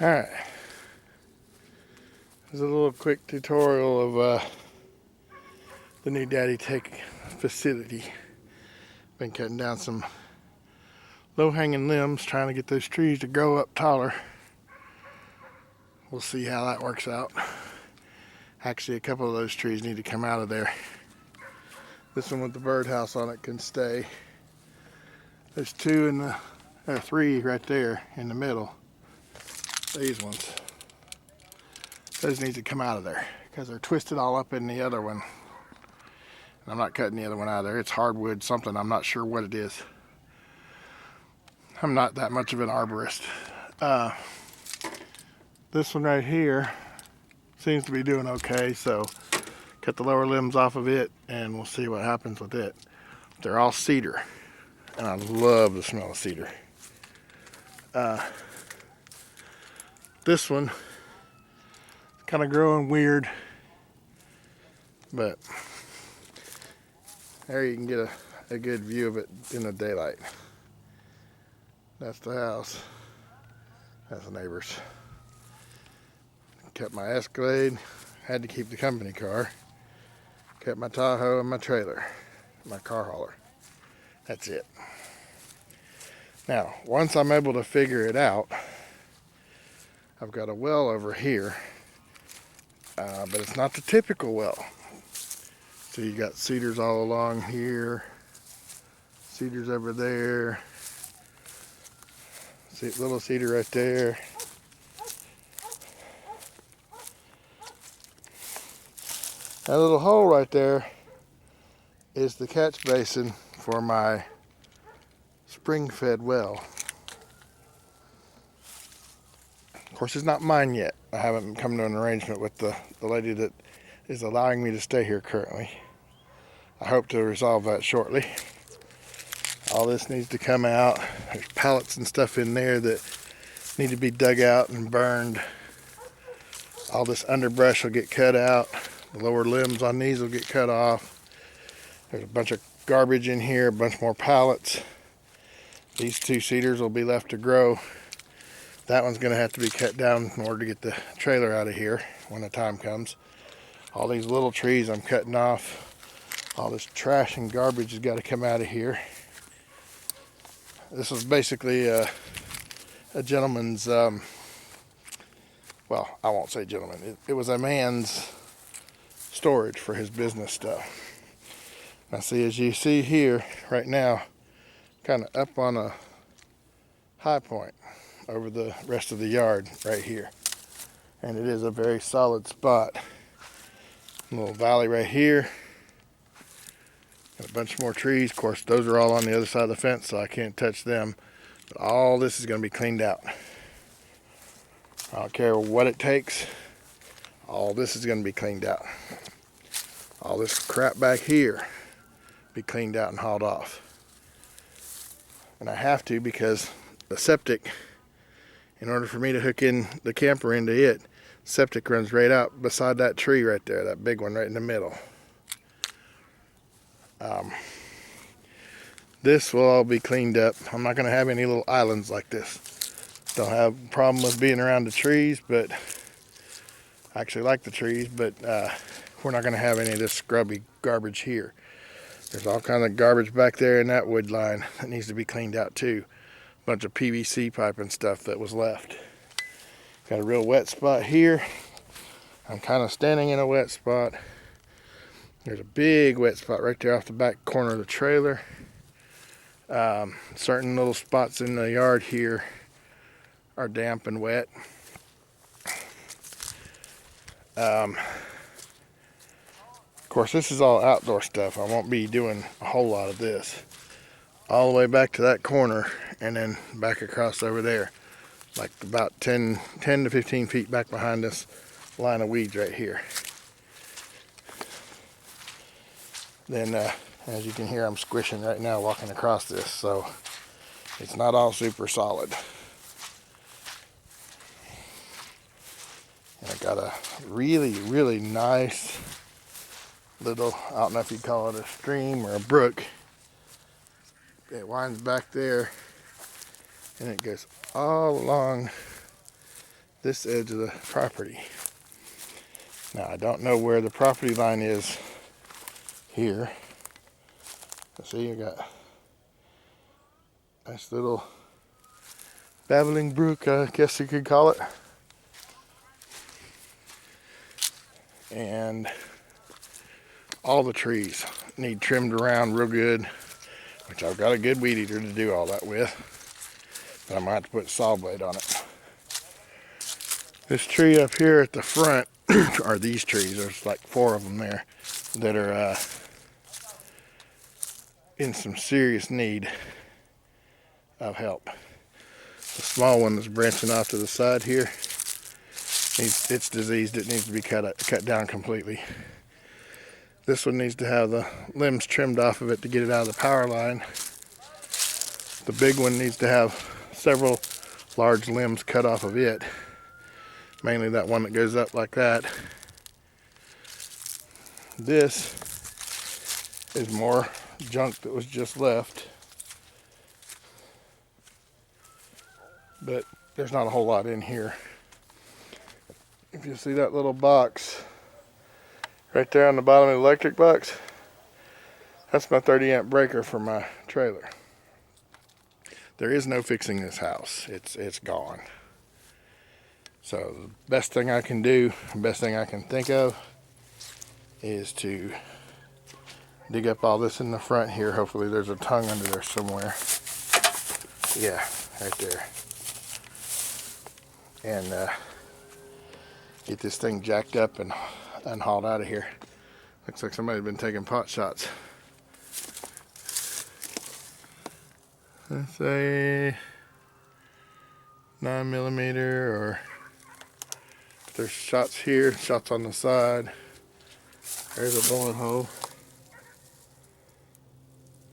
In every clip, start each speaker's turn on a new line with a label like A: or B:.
A: Alright, this is a little quick tutorial of the new Daddy Take facility. Been cutting down some low-hanging limbs, trying to get those trees to grow up taller. We'll see how that works out. Actually, a couple of those trees need to come out of there. This one with the birdhouse on it can stay. There's three right there in the middle. These ones. Those need to come out of there because they're twisted all up in the other one. And I'm not cutting the other one out of there. It's hardwood something. I'm not sure what it is. I'm not that much of an arborist. This one right here seems to be doing okay, so cut the lower limbs off of it and we'll see what happens with it. They're all cedar, and I love the smell of cedar. This one is kind of growing weird, but there you can get a good view of it in the daylight. That's the house. That's the neighbors. Kept my Escalade, had to keep the company car. Kept my Tahoe and my trailer, my car hauler. That's it. Now, once I'm able to figure it out, I've got a well over here, but it's not the typical well. So you got cedars all along here, cedars over there, little cedar right there. That little hole right there is the catch basin for my spring-fed well. Of course, it's not mine yet. I haven't come to an arrangement with the lady that is allowing me to stay here currently. I hope to resolve that shortly. All this needs to come out. There's pallets and stuff in there that need to be dug out and burned. All this underbrush will get cut out. The lower limbs on these will get cut off. There's a bunch of garbage in here, a bunch more pallets. These two cedars will be left to grow. That one's going to have to be cut down in order to get the trailer out of here when the time comes. All these little trees I'm cutting off. All this trash and garbage has got to come out of here. This was basically a gentleman's, well, I won't say gentleman. It was a man's storage for his business stuff. Now see, as you see here right now, kind of up on a high point over the rest of the yard right here, and it is a very solid spot. A little valley right here, and a bunch more trees. Of course, those are all on the other side of the fence, so I can't touch them, but all this is going to be cleaned out. I don't care what it takes, all this is going to be cleaned out. All this crap back here be cleaned out and hauled off. And I have to, because the septic, in order for me to hook in the camper into it, septic runs right out beside that tree right there, that big one right in the middle. This will all be cleaned up. I'm not going to have any little islands like this. Don't have a problem with being around the trees, but I actually like the trees, but we're not going to have any of this scrubby garbage here. There's all kinds of garbage back there in that wood line that needs to be cleaned out too. Bunch of PVC pipe and stuff that was left. Got a real wet spot here. I'm kind of standing in a wet spot. There's a big wet spot right there off the back corner of the trailer. Certain little spots in the yard here are damp and wet. Of course, this is all outdoor stuff. I won't be doing a whole lot of this. All the way back to that corner and then back across over there. Like about 10 to 15 feet back behind this line of weeds right here. Then, as you can hear, I'm squishing right now walking across this, so it's not all super solid. And I got a really, really nice little, I don't know if you'd call it a stream or a brook. It winds back there and it goes all along this edge of the property. Now I don't know where the property line is here. See, you got a nice little babbling brook, I guess you could call it. And all the trees need trimmed around real good, which I've got a good weed eater to do all that with, but I might have to put a saw blade on it. This tree up here at the front are these trees. There's like 4 of them there that are in some serious need of help. The small one that's branching off to the side here, it's diseased. It needs to be cut down completely. This one needs to have the limbs trimmed off of it to get it out of the power line. The big one needs to have several large limbs cut off of it. Mainly that one that goes up like that. This is more junk that was just left. But there's not a whole lot in here. If you see that little box right there on the bottom of the electric box, that's my 30 amp breaker for my trailer. There is no fixing this house. It's gone. So the best thing I can do, the best thing I can think of is to dig up all this in the front here. Hopefully there's a tongue under there somewhere. Yeah, right there. And get this thing jacked up and hauled out of here. Looks like somebody's been taking pot shots. Let's say 9mm, or there's shots here, shots on the side. There's a bullet hole.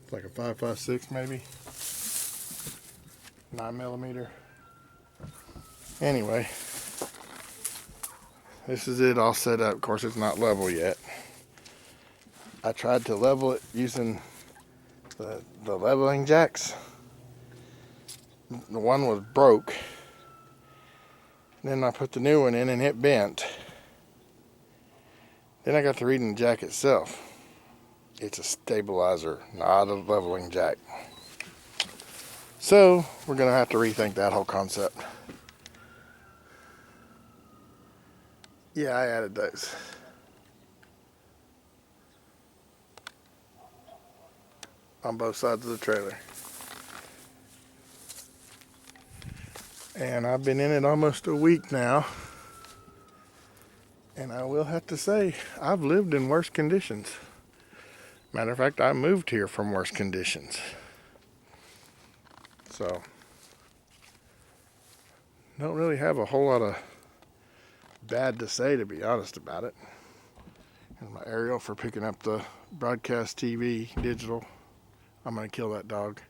A: It's like a 5.56 maybe. 9mm. Anyway, this is it all set up. Of course, it's not level yet. I tried to level it using the leveling jacks. The one was broke. Then I put the new one in and it bent. Then I got to reading the jack itself. It's a stabilizer, not a leveling jack. So we're gonna have to rethink that whole concept. Yeah, I added those. On both sides of the trailer. And I've been in it almost a week now. And I will have to say, I've lived in worse conditions. Matter of fact, I moved here from worse conditions. So, don't really have a whole lot of bad to say, to be honest about it. Here's my aerial for picking up the broadcast TV digital. I'm gonna kill that dog.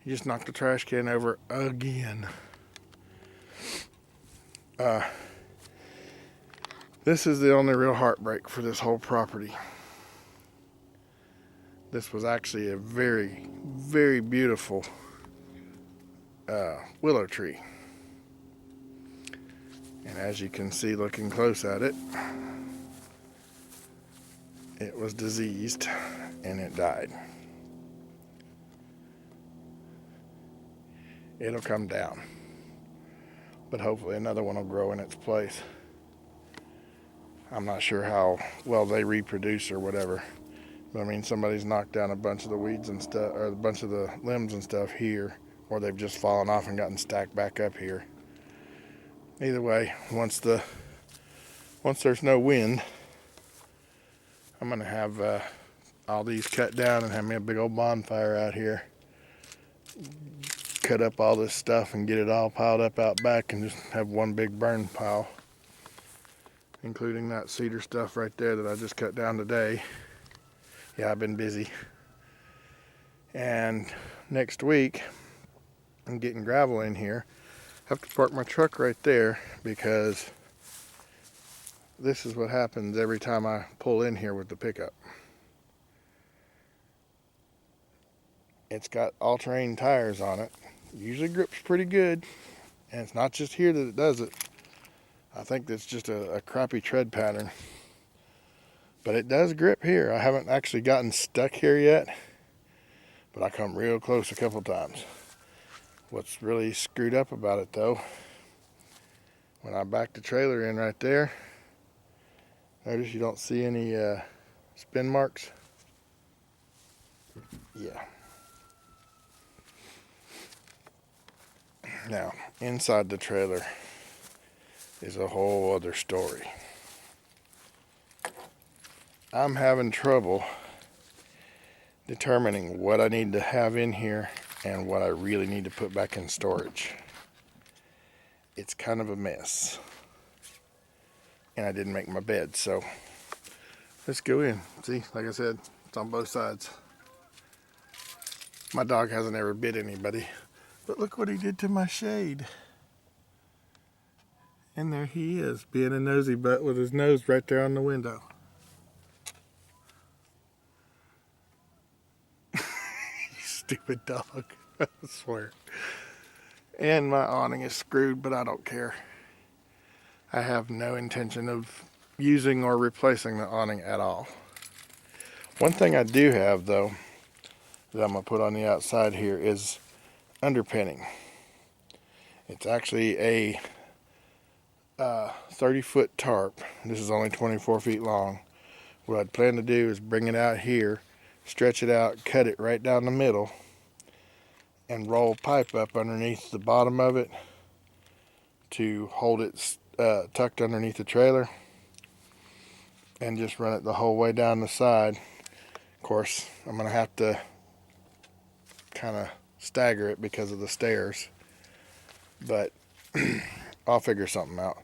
A: He just knocked the trash can over again. This is the only real heartbreak for this whole property. This was actually a very, very beautiful willow tree. And as you can see looking close at it, it was diseased and it died. It'll come down, but hopefully another one will grow in its place. I'm not sure how well they reproduce or whatever, but I mean, somebody's knocked down a bunch of the weeds and stuff, or a bunch of the limbs and stuff here, or they've just fallen off and gotten stacked back up here. Either way, once there's no wind, I'm gonna have all these cut down and have me a big old bonfire out here. Cut up all this stuff and get it all piled up out back and just have one big burn pile, including that cedar stuff right there that I just cut down today. Yeah, I've been busy. And next week I'm getting gravel in here. I have to park my truck right there because this is what happens every time I pull in here with the pickup. It's got all-terrain tires on it. Usually grips pretty good, and it's not just here that it does it. I think that's just a crappy tread pattern. But it does grip here. I haven't actually gotten stuck here yet, but I come real close a couple times. What's really screwed up about it though, when I back the trailer in right there, notice you don't see any spin marks. Yeah. Now, inside the trailer is a whole other story. I'm having trouble determining what I need to have in here and what I really need to put back in storage. It's kind of a mess. And I didn't make my bed, so let's go in. See, like I said, it's on both sides. My dog hasn't ever bit anybody, but look what he did to my shade. And there he is, being a nosy butt with his nose right there on the window. Stupid dog, I swear. And my awning is screwed, but I don't care. I have no intention of using or replacing the awning at all. One thing I do have though, that I'm going to put on the outside here is underpinning. It's actually a 30-foot tarp. This is only 24 feet long. What I'd plan to do is bring it out here, stretch it out, cut it right down the middle, and roll pipe up underneath the bottom of it to hold it tucked underneath the trailer, and just run it the whole way down the side. Of course, I'm going to have to kind of stagger it because of the stairs, but I'll figure something out.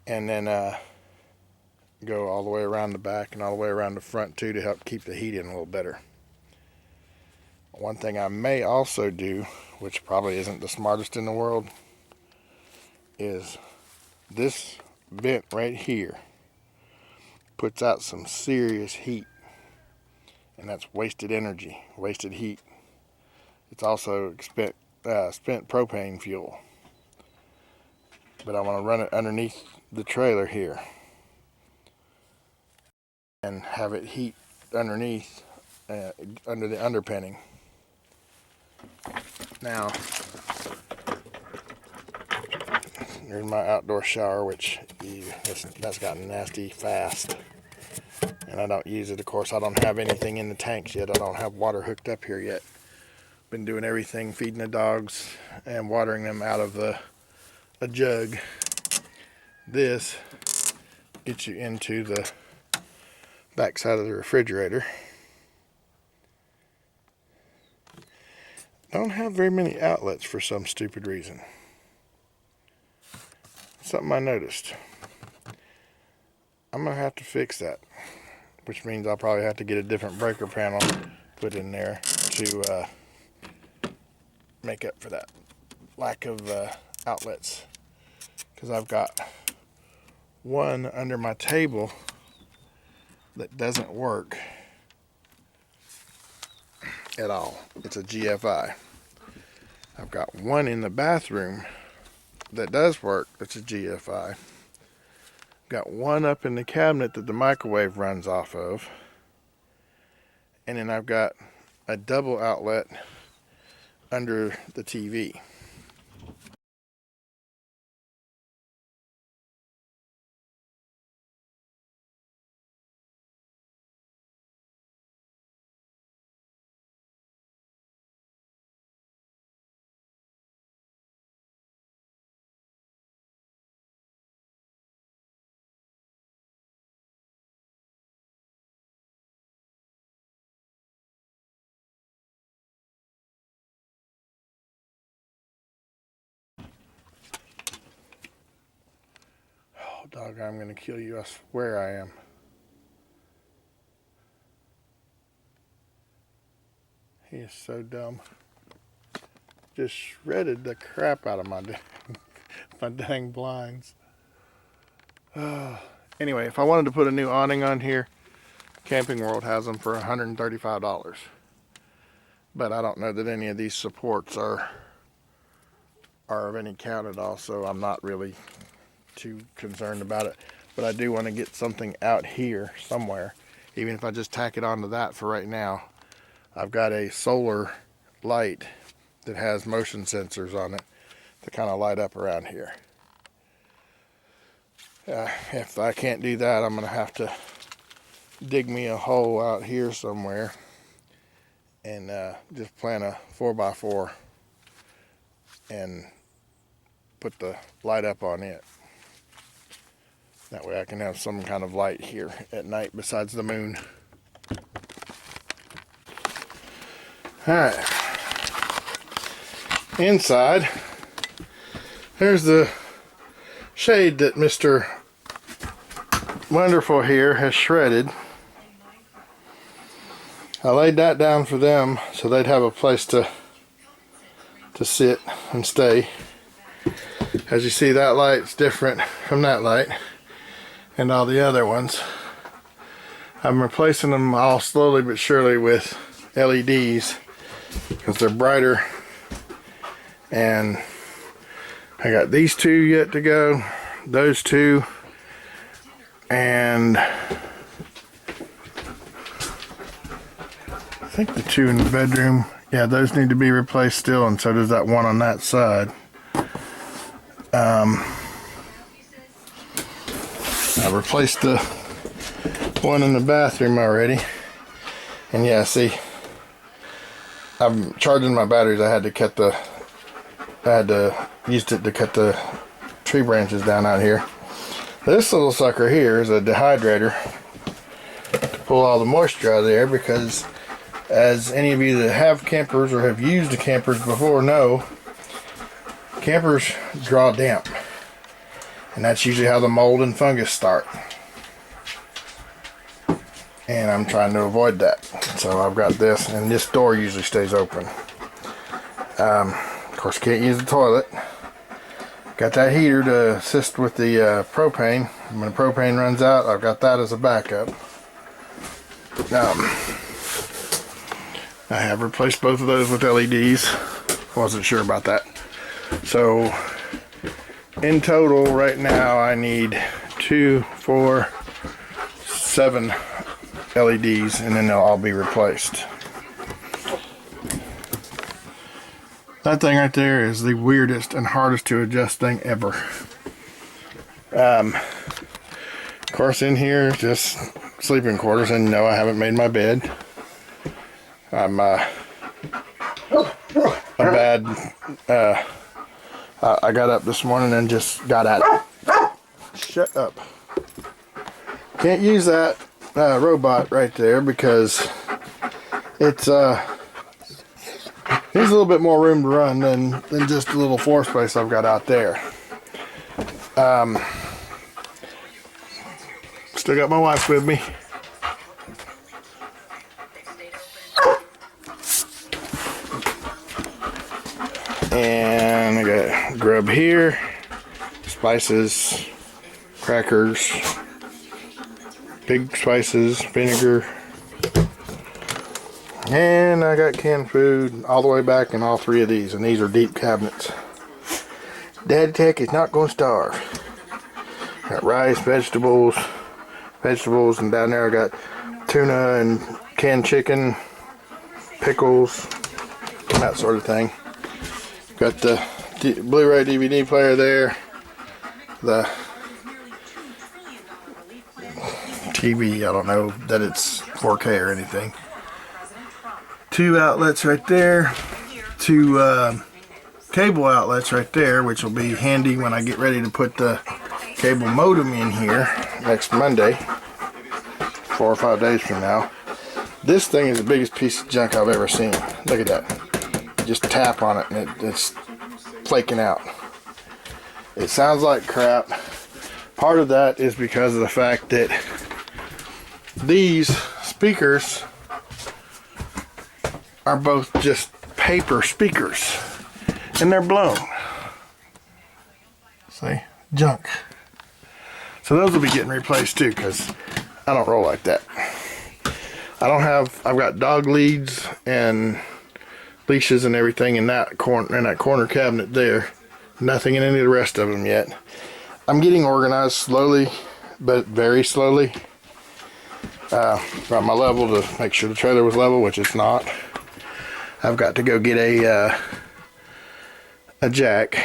A: And then go all the way around the back and all the way around the front too, to help keep the heat in a little better. One thing I may also do, which probably isn't the smartest in the world, is this vent right here puts out some serious heat, and that's wasted energy, wasted heat. It's also spent propane fuel. But I want to run it underneath the trailer here and have it heat underneath, under the underpinning. Now, here's my outdoor shower, which that's gotten nasty fast, and I don't use it. Of course, I don't have anything in the tanks yet. I don't have water hooked up here yet. Been doing everything, feeding the dogs and watering them out of a jug. This gets you into the back side of the refrigerator. Don't have very many outlets for some stupid reason. Something I noticed. I'm gonna have to fix that, which means I'll probably have to get a different breaker panel put in there to make up for that lack of outlets, because I've got one under my table that doesn't work at all. It's a GFI. I've got one in the bathroom that does work. It's a GFI. Got one up in the cabinet that the microwave runs off of, and then I've got a double outlet under the TV. Oh, dog, I'm gonna kill you. I swear I am. He is so dumb. Just shredded the crap out of my dang blinds. Anyway, if I wanted to put a new awning on here, Camping World has them for $135. But I don't know that any of these supports are of any count at all, so I'm not really too concerned about it. But I do want to get something out here somewhere, even if I just tack it onto that for right now. I've got a solar light that has motion sensors on it to kind of light up around here. If I can't do that, I'm going to have to dig me a hole out here somewhere and just plant a 4x4 and put the light up on it. That way I can have some kind of light here at night besides the moon. Alright. Inside, there's the shade that Mr. Wonderful here has shredded. I laid that down for them so they'd have a place to sit and stay. As you see, that light's different from that light and all the other ones. I'm replacing them all slowly but surely with LEDs because they're brighter, and I got these two yet to go, those two, and I think the two in the bedroom, yeah, those need to be replaced still, and so does that one on that side. I replaced the one in the bathroom already, and yeah, see, I'm charging my batteries. I had to use it to cut the tree branches down out here. This little sucker here is a dehydrator to pull all the moisture out of there, because as any of you that have campers or have used the campers before know, campers draw damp, and that's usually how the mold and fungus start, and I'm trying to avoid that. So I've got this, and this door usually stays open. Of course, can't use the toilet. Got that heater to assist with the propane. When the propane runs out, I've got that as a backup. I have replaced both of those with LEDs. Wasn't sure about that. So in total right now I need 2, 4, 7 LEDs, and then they'll all be replaced. That thing right there is the weirdest and hardest to adjust thing ever. Of course, in here, just sleeping quarters, and no, I haven't made my bed. I'm I got up this morning and just got at it. Shut up. Can't use that robot right there because it's needs a little bit more room to run than just a little floor space I've got out there. Still got my wife with me. And I got grub here, spices, crackers, big spices, vinegar, and I got canned food all the way back in all 3 of these, and these are deep cabinets. Daddy Tech is not going to starve. Got rice, vegetables, and down there I got tuna and canned chicken, pickles, that sort of thing. Got the Blu-ray DVD player there, the TV, I don't know that it's 4K or anything. 2 outlets right there, 2 cable outlets right there, which will be handy when I get ready to put the cable modem in here next Monday, 4 or 5 days from now. This thing is the biggest piece of junk I've ever seen. Look at that. Just tap on it and it's flaking out. It sounds like crap. Part of that is because of the fact that these speakers are both just paper speakers, and they're blown. See? Junk. So those will be getting replaced too, because I don't roll like that. I've got dog leads and leashes and everything in that corner cabinet there. Nothing in any of the rest of them yet. I'm getting organized slowly, but very slowly. Brought my level to make sure the trailer was level, which it's not. I've got to go get a jack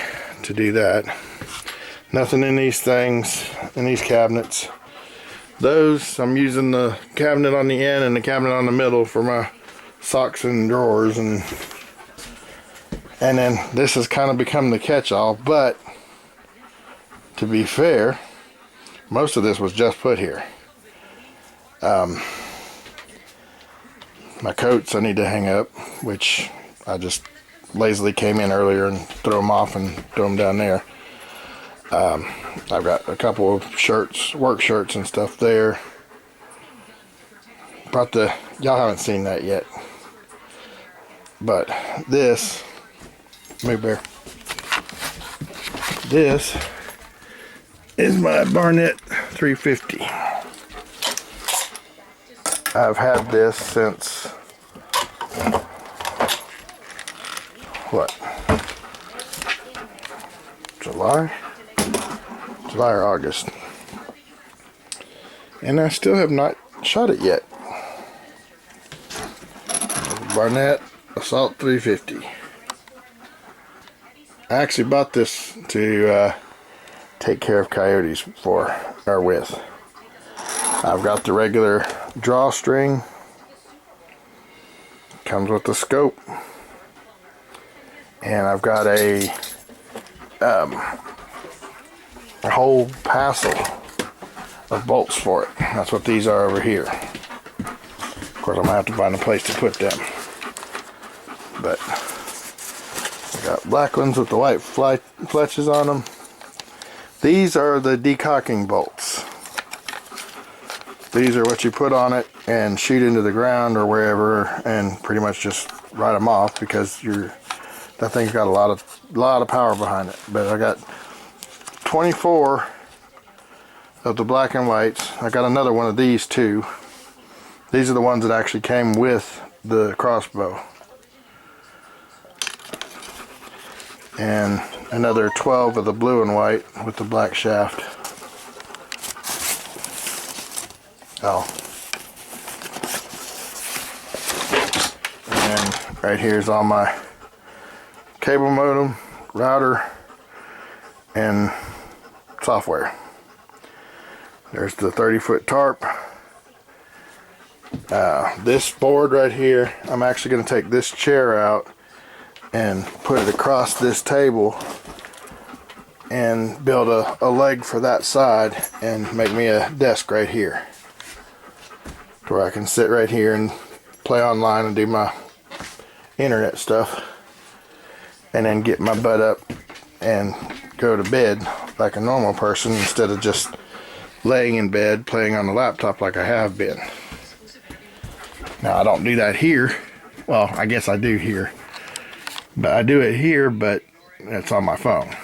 A: to do that. Nothing in these things, in these cabinets. Those, I'm using the cabinet on the end and the cabinet on the middle for my socks and drawers, and then this has kind of become the catch-all. But to be fair, most of this was just put here. My coats I need to hang up, which I just lazily came in earlier and threw them off and threw them down there. I've got a couple of shirts, work shirts and stuff there. Brought the, y'all haven't seen that yet, but this, move bear, this is my Barnett 350. I've had this since, what, July or August, and I still have not shot it yet. Barnett Assault 350. I actually bought this to take care of coyotes for, or with. I've got the regular drawstring, comes with the scope, and I've got a whole passel of bolts for it. That's what these are over here. Of course, I'm gonna have to find a place to put them. But I got black ones with the white fletches on them. These are the decocking bolts. These are what you put on it and shoot into the ground or wherever, and pretty much just write them off, because that thing's got a lot of power behind it. But I got 24 of the black and whites. I got another one of these too. These are the ones that actually came with the crossbow. And another 12 of the blue and white with the black shaft. Oh. And then right here's all my cable modem, router, and software. There's the 30-foot tarp. This board right here, I'm actually going to take this chair out and put it across this table and build a leg for that side and make me a desk right here, where I can sit right here and play online and do my internet stuff, and then get my butt up and go to bed like a normal person, instead of just laying in bed playing on the laptop like I have been. Now, I don't do that here. Well, I guess I do here, but I do it here, but it's on my phone.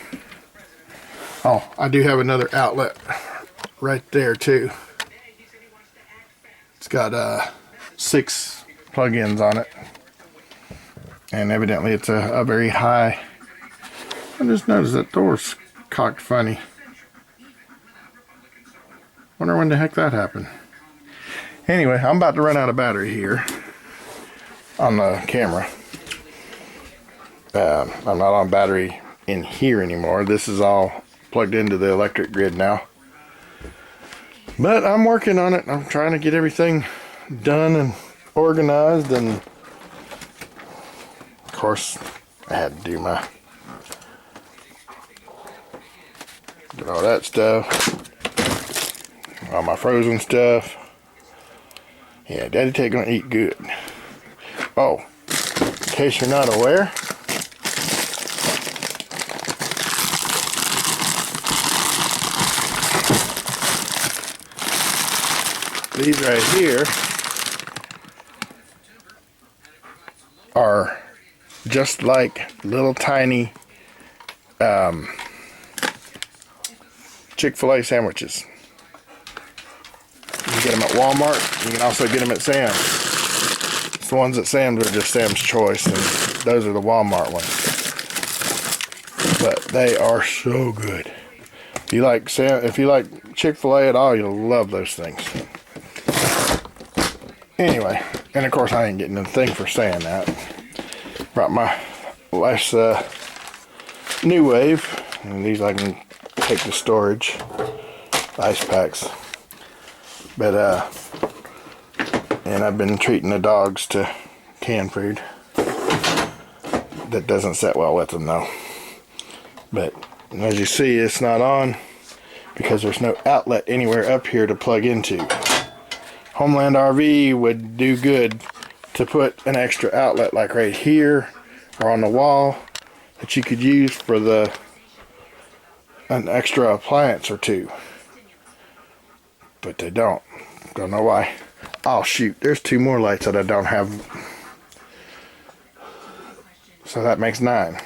A: Oh, I do have another outlet right there too. It's got 6 plug-ins on it, and evidently it's a very high. I just noticed that door's cocked funny. Wonder when the heck that happened. Anyway, I'm about to run out of battery here on the camera. I'm not on battery in here anymore. This is all plugged into the electric grid now. But I'm working on it. I'm trying to get everything done and organized, and of course I had to do get all that stuff, all my frozen stuff. Yeah, Daddy Tate gonna eat good. Oh, in case you're not aware, these right here are just like little tiny Chick-fil-A sandwiches. You can get them at Walmart. You can also get them at Sam's. The ones at Sam's are just Sam's Choice, and those are the Walmart ones. But they are so good. If you like Chick-fil-A at all, you'll love those things. Anyway, and of course I ain't getting a thing for saying that. Brought my wife's New Wave, and these I can take to storage, ice packs. But and I've been treating the dogs to canned food. That doesn't set well with them though. But as you see, it's not on because there's no outlet anywhere up here to plug into. Homeland RV would do good to put an extra outlet like right here or on the wall that you could use for an extra appliance or two. But they don't. Don't know why. Oh shoot, there's 2 more lights that I don't have. So that makes 9.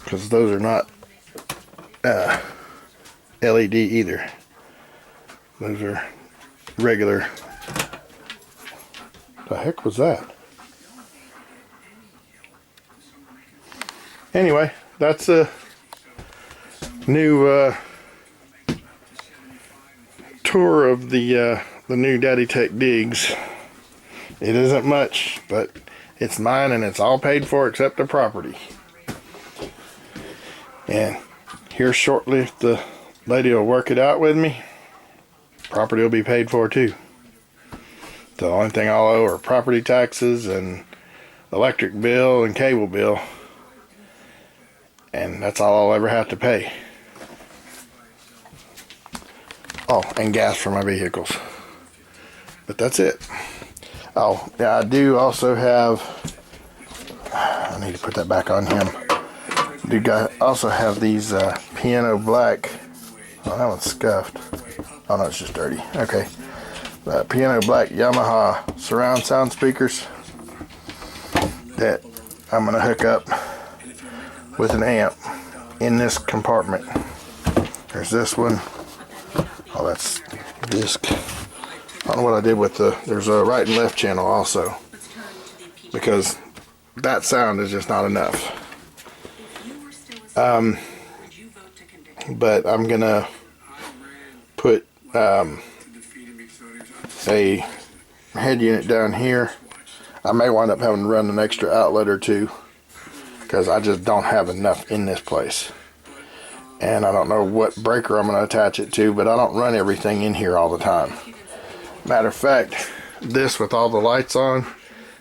A: Because those are not LED either. Those are regular. The heck was that? Anyway, that's a new tour of the new Daddy Tech Digs. It isn't much, but it's mine and it's all paid for except the property. And here shortly, if the lady will work it out with me, property will be paid for too. The only thing I'll owe are property taxes and electric bill and cable bill. And that's all I'll ever have to pay. Oh, and gas for my vehicles. But that's it. Oh, yeah, I do also have, I need to put that back on him. I also have these piano black, oh, that one's scuffed. Oh no, it's just dirty. Okay. Piano black Yamaha surround sound speakers that I'm going to hook up with an amp in this compartment. There's this one. Oh, that's disc. I don't know what I did with there's a right and left channel also, because that sound is just not enough. But I'm gonna put a head unit down here. I may wind up having to run an extra outlet or two because I just don't have enough in this place. And I don't know what breaker I'm going to attach it to, but I don't run everything in here all the time. Matter of fact, this with all the lights on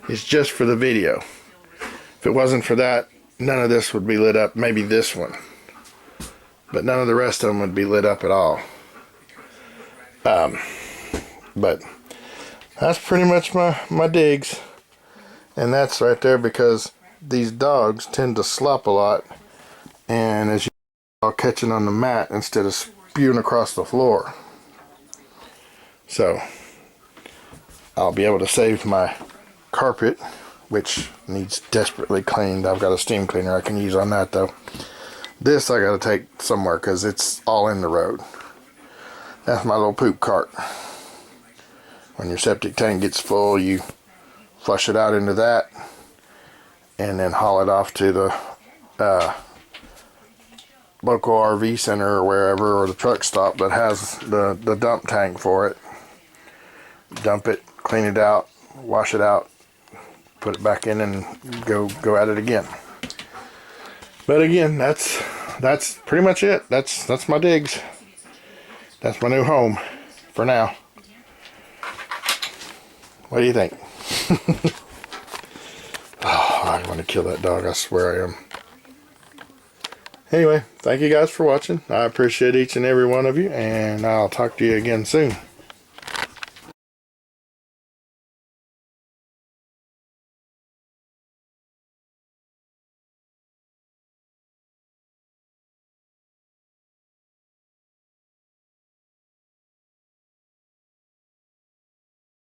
A: is just for the video. If it wasn't for that, none of this would be lit up. Maybe this one, but none of the rest of them would be lit up at all. But that's pretty much my digs, and that's right there because these dogs tend to slop a lot, and as you all catching on the mat instead of spewing across the floor. So I'll be able to save my carpet, which needs desperately cleaned. I've got a steam cleaner I can use on that though. This I gotta take somewhere because it's all in the road. That's my little poop cart. When your septic tank gets full, you flush it out into that and then haul it off to the local RV center or wherever, or the truck stop that has the dump tank for it. Dump it, clean it out, wash it out, put it back in, and go at it again. But again, that's pretty much it. That's my digs. That's my new home for now. What do you think? Oh, I'm going to kill that dog. I swear I am. Anyway, thank you guys for watching. I appreciate each and every one of you, and I'll talk to you again soon.